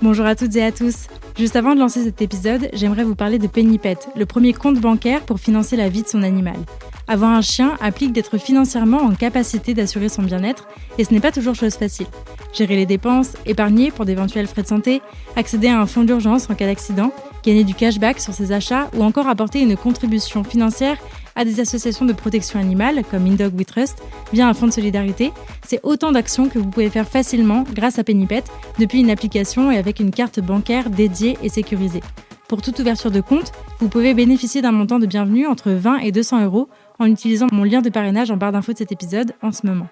Bonjour à toutes et à tous. Juste avant de lancer cet épisode, j'aimerais vous parler de PennyPet, le premier compte bancaire pour financer la vie de son animal. Avoir un chien implique d'être financièrement en capacité d'assurer son bien-être et ce n'est pas toujours chose facile. Gérer les dépenses, épargner pour d'éventuels frais de santé, accéder à un fonds d'urgence en cas d'accident, gagner du cashback sur ses achats ou encore apporter une contribution financière à des associations de protection animale comme In Dog We Trust via un fonds de solidarité, c'est autant d'actions que vous pouvez faire facilement grâce à PennyPet depuis une application et avec une carte bancaire dédiée et sécurisée. Pour toute ouverture de compte, vous pouvez bénéficier d'un montant de bienvenue entre 20 et 200 € en utilisant mon lien de parrainage en barre d'infos de cet épisode en ce moment.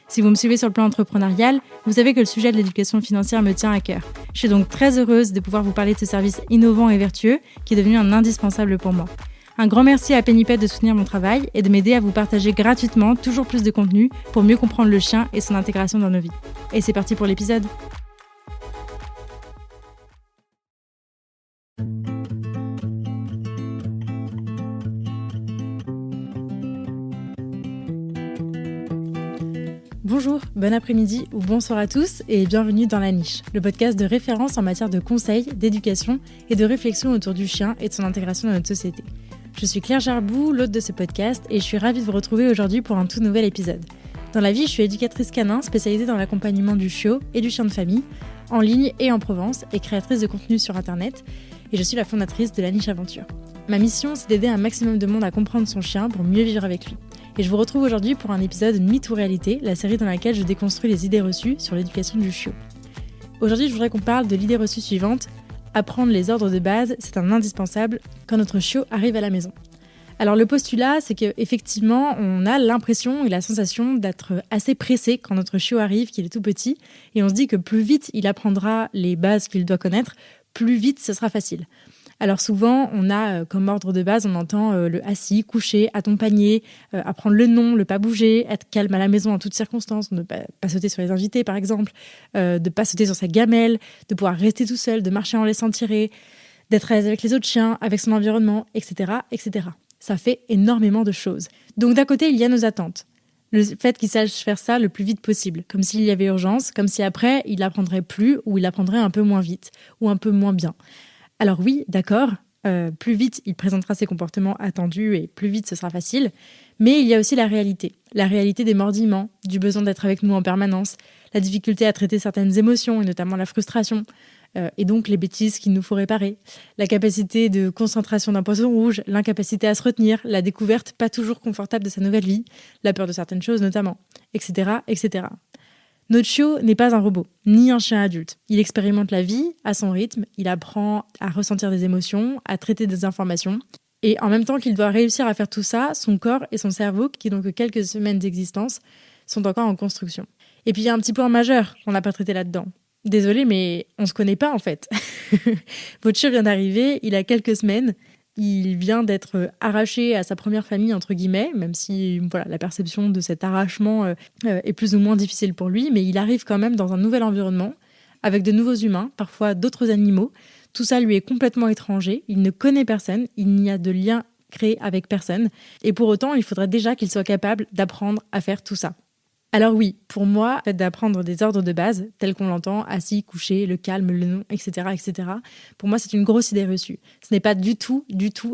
Si vous me suivez sur le plan entrepreneurial, vous savez que le sujet de l'éducation financière me tient à cœur. Je suis donc très heureuse de pouvoir vous parler de ce service innovant et vertueux qui est devenu un indispensable pour moi. Un grand merci à PennyPet de soutenir mon travail et de m'aider à vous partager gratuitement toujours plus de contenu pour mieux comprendre le chien et son intégration dans nos vies. Et c'est parti pour l'épisode. Bonjour, bon après-midi ou bonsoir à tous et bienvenue dans La Niche, le podcast de référence en matière de conseils, d'éducation et de réflexion autour du chien et de son intégration dans notre société. Je suis Claire Jarbou, l'hôte de ce podcast et je suis ravie de vous retrouver aujourd'hui pour un tout nouvel épisode. Dans la vie, je suis éducatrice canin spécialisée dans l'accompagnement du chiot et du chien de famille, en ligne et en Provence et créatrice de contenu sur internet et je suis la fondatrice de La Niche Aventure. Ma mission, c'est d'aider un maximum de monde à comprendre son chien pour mieux vivre avec lui. Et je vous retrouve aujourd'hui pour un épisode Mythe ou Réalité, la série dans laquelle je déconstruis les idées reçues sur l'éducation du chiot. Aujourd'hui, je voudrais qu'on parle de l'idée reçue suivante: apprendre les ordres de base, c'est un indispensable quand notre chiot arrive à la maison. Alors le postulat, c'est qu'effectivement, on a l'impression et la sensation d'être assez pressé quand notre chiot arrive, qu'il est tout petit, et on se dit que plus vite il apprendra les bases qu'il doit connaître, plus vite ce sera facile. Alors souvent, on a comme ordre de base, on entend le assis, couché, à ton panier, apprendre le nom, le pas bouger, être calme à la maison en toutes circonstances, ne pas sauter sur les invités par exemple, de ne pas sauter sur sa gamelle, de pouvoir rester tout seul, de marcher en laissant tirer, d'être à l'aise avec les autres chiens, avec son environnement, etc., etc. Ça fait énormément de choses. Donc d'un côté, il y a nos attentes. Le fait qu'il sache faire ça le plus vite possible, comme s'il y avait urgence, comme si après, il apprendrait plus ou il apprendrait un peu moins vite ou un peu moins bien. Alors oui, d'accord, plus vite il présentera ses comportements attendus et plus vite ce sera facile, mais il y a aussi la réalité des mordiments, du besoin d'être avec nous en permanence, la difficulté à traiter certaines émotions et notamment la frustration, et donc les bêtises qu'il nous faut réparer, la capacité de concentration d'un poisson rouge, l'incapacité à se retenir, la découverte pas toujours confortable de sa nouvelle vie, la peur de certaines choses notamment, etc., etc. Notre chiot n'est pas un robot, ni un chien adulte. Il expérimente la vie à son rythme, il apprend à ressentir des émotions, à traiter des informations. Et en même temps qu'il doit réussir à faire tout ça, son corps et son cerveau, qui n'ont que quelques semaines d'existence, sont encore en construction. Et puis il y a un petit point majeur qu'on n'a pas traité là-dedans. Désolée, mais on se connaît pas en fait. Votre chiot vient d'arriver, il a quelques semaines. Il vient d'être arraché à sa première famille, entre guillemets, même si voilà, la perception de cet arrachement est plus ou moins difficile pour lui, mais il arrive quand même dans un nouvel environnement, avec de nouveaux humains, parfois d'autres animaux. Tout ça lui est complètement étranger, il ne connaît personne, il n'y a de lien créé avec personne, et pour autant, il faudrait déjà qu'il soit capable d'apprendre à faire tout ça. Alors oui, pour moi, le fait d'apprendre des ordres de base, tels qu'on l'entend, assis, couché, le calme, le nom, etc., etc., pour moi, c'est une grosse idée reçue. Ce n'est pas du tout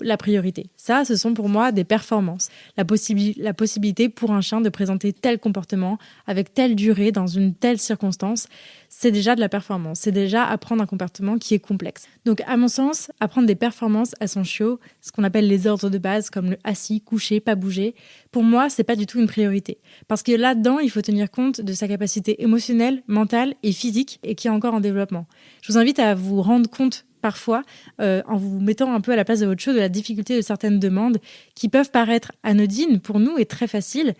la priorité. Ça, ce sont pour moi des performances. La possibilité pour un chien de présenter tel comportement, avec telle durée, dans une telle circonstance, c'est déjà de la performance. C'est déjà apprendre un comportement qui est complexe. Donc, à mon sens, apprendre des performances à son chiot, ce qu'on appelle les ordres de base, comme le assis, couché, pas bouger, pour moi, c'est pas du tout une priorité. Parce que là-dedans, il faut tenir compte de sa capacité émotionnelle, mentale et physique, et qui est encore en développement. Je vous invite à vous rendre compte parfois, en vous mettant un peu à la place de votre chiot, de la difficulté de certaines demandes qui peuvent paraître anodines pour nous et très faciles,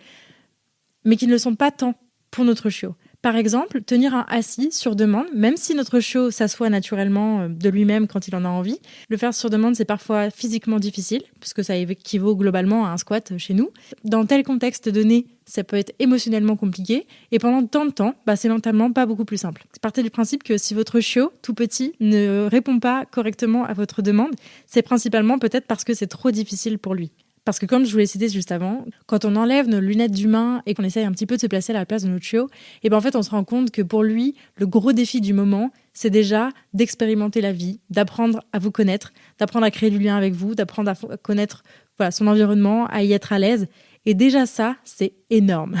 mais qui ne le sont pas tant pour notre chiot. Par exemple, tenir un assis sur demande, même si notre chiot s'assoit naturellement de lui-même quand il en a envie. Le faire sur demande, c'est parfois physiquement difficile, puisque ça équivaut globalement à un squat chez nous. Dans tel contexte donné, ça peut être émotionnellement compliqué. Et pendant tant de temps, c'est mentalement pas beaucoup plus simple. Partez du principe que si votre chiot, tout petit, ne répond pas correctement à votre demande, c'est principalement peut-être parce que c'est trop difficile pour lui. Parce que comme je vous l'ai cité juste avant, quand on enlève nos lunettes d'humain et qu'on essaye un petit peu de se placer à la place de notre chiot, et ben en fait on se rend compte que pour lui, le gros défi du moment, c'est déjà d'expérimenter la vie, d'apprendre à vous connaître, d'apprendre à créer du lien avec vous, d'apprendre à connaître son environnement, à y être à l'aise. Et déjà ça, c'est énorme.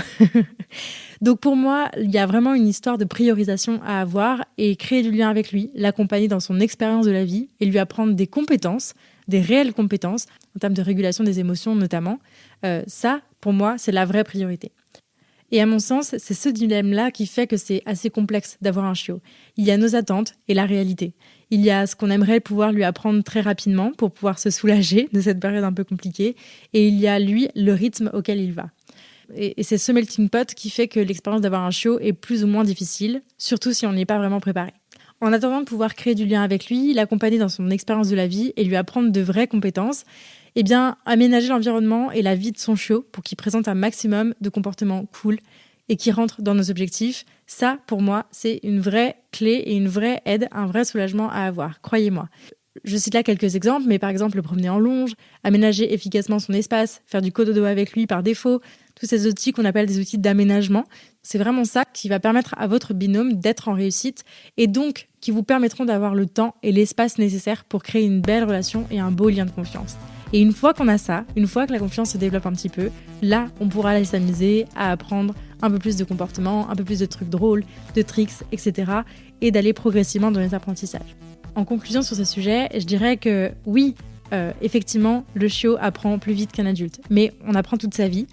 Donc pour moi, il y a vraiment une histoire de priorisation à avoir et créer du lien avec lui, l'accompagner dans son expérience de la vie et lui apprendre des compétences, des réelles compétences, en termes de régulation des émotions notamment. Ça, pour moi, c'est la vraie priorité. Et à mon sens, c'est ce dilemme-là qui fait que c'est assez complexe d'avoir un chiot. Il y a nos attentes et la réalité. Il y a ce qu'on aimerait pouvoir lui apprendre très rapidement pour pouvoir se soulager de cette période un peu compliquée. Et il y a, lui, le rythme auquel il va. Et c'est ce melting pot qui fait que l'expérience d'avoir un chiot est plus ou moins difficile, surtout si on n'y est pas vraiment préparé. En attendant de pouvoir créer du lien avec lui, l'accompagner dans son expérience de la vie et lui apprendre de vraies compétences, eh bien, aménager l'environnement et la vie de son chiot pour qu'il présente un maximum de comportements cool et qui rentrent dans nos objectifs, ça, pour moi, c'est une vraie clé et une vraie aide, un vrai soulagement à avoir, croyez-moi. Je cite là quelques exemples, mais par exemple le promener en longe, aménager efficacement son espace, faire du cododo avec lui par défaut, tous ces outils qu'on appelle des outils d'aménagement, c'est vraiment ça qui va permettre à votre binôme d'être en réussite et donc qui vous permettront d'avoir le temps et l'espace nécessaire pour créer une belle relation et un beau lien de confiance. Et une fois qu'on a ça, une fois que la confiance se développe un petit peu, là, on pourra aller s'amuser à apprendre un peu plus de comportements, un peu plus de trucs drôles, de tricks, etc. et d'aller progressivement dans les apprentissages. En conclusion sur ce sujet, je dirais que oui, effectivement, le chiot apprend plus vite qu'un adulte, mais on apprend toute sa vie.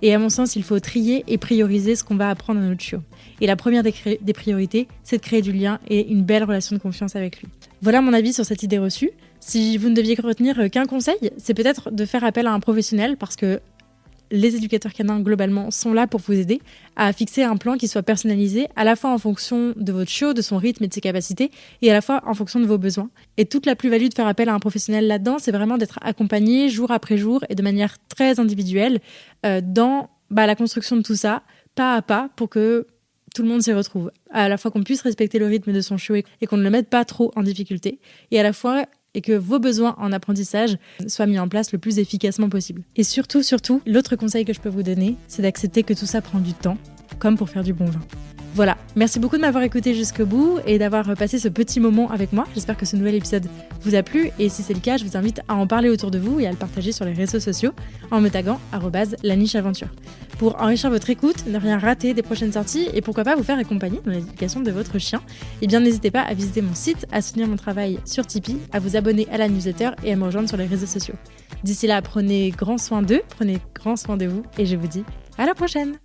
Et à mon sens, il faut trier et prioriser ce qu'on va apprendre à notre chiot. Et la première des priorités, c'est de créer du lien et une belle relation de confiance avec lui. Voilà mon avis sur cette idée reçue. Si vous ne deviez retenir qu'un conseil, c'est peut-être de faire appel à un professionnel parce que les éducateurs canins, globalement, sont là pour vous aider à fixer un plan qui soit personnalisé à la fois en fonction de votre chiot, de son rythme et de ses capacités, et à la fois en fonction de vos besoins. Et toute la plus-value de faire appel à un professionnel là-dedans, c'est vraiment d'être accompagné jour après jour et de manière très individuelle dans la construction de tout ça, pas à pas, pour que tout le monde s'y retrouve. À la fois qu'on puisse respecter le rythme de son chiot et qu'on ne le mette pas trop en difficulté, et à la fois et que vos besoins en apprentissage soient mis en place le plus efficacement possible. Et surtout, l'autre conseil que je peux vous donner, c'est d'accepter que tout ça prend du temps, comme pour faire du bon vin. Voilà, merci beaucoup de m'avoir écouté jusqu'au bout et d'avoir passé ce petit moment avec moi. J'espère que ce nouvel épisode vous a plu et si c'est le cas, je vous invite à en parler autour de vous et à le partager sur les réseaux sociaux en me taguant @lanicheaventure. Pour enrichir votre écoute, ne rien rater des prochaines sorties et pourquoi pas vous faire accompagner dans l'éducation de votre chien, eh bien n'hésitez pas à visiter mon site, à soutenir mon travail sur Tipeee, à vous abonner à la newsletter et à me rejoindre sur les réseaux sociaux. D'ici là, prenez grand soin d'eux, prenez grand soin de vous et je vous dis à la prochaine!